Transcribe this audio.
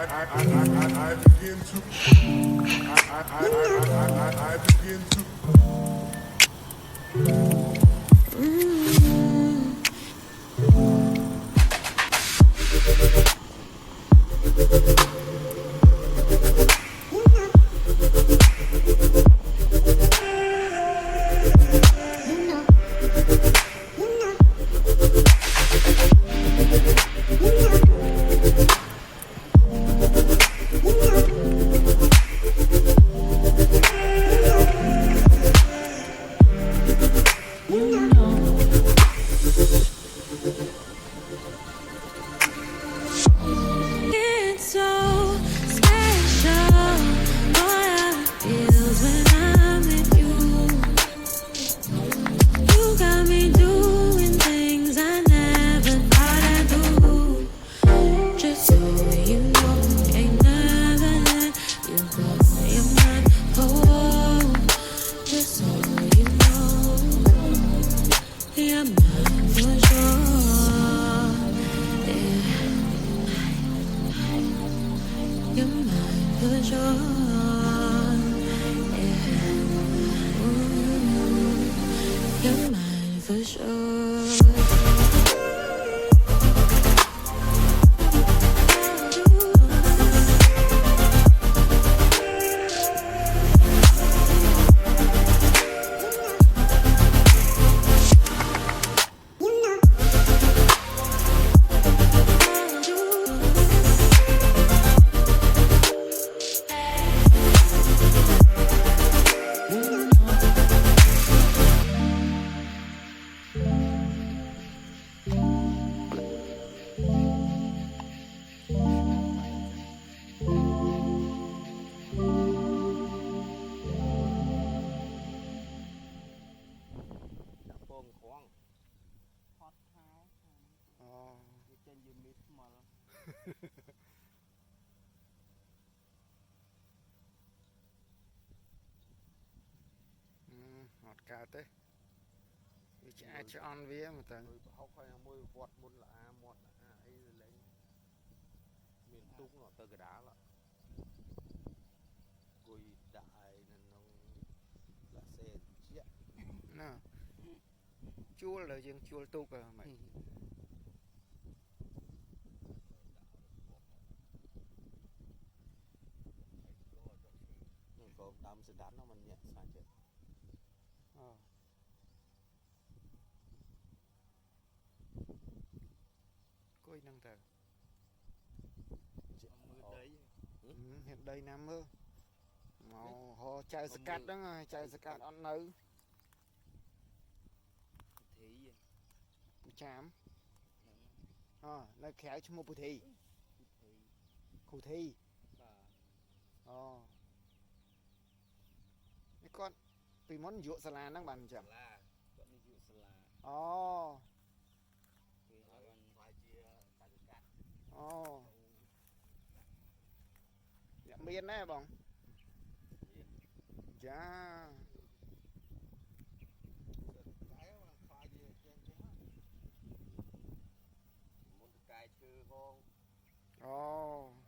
I begin to I begin to ngọt cả thế vì chả cho ăn vía mà tao học hay là môi vọt môn là một ấy lấy miền trung nó tơ cái đá là cùi đại nên nó là xe chiếc nè chua là riêng chua tục à mày nhưng có đám sự đán nó mình nhẹ sang chết coi năng tờ hiện đây nam mơ màu họ chạy scat đó ngay chạy scat ăn nấu chám nó khéo cho một bù thi cụ thi cái con tùy món dụ xà la năng bàn chẳng dạ miên đấy bông dạ cái chư con oh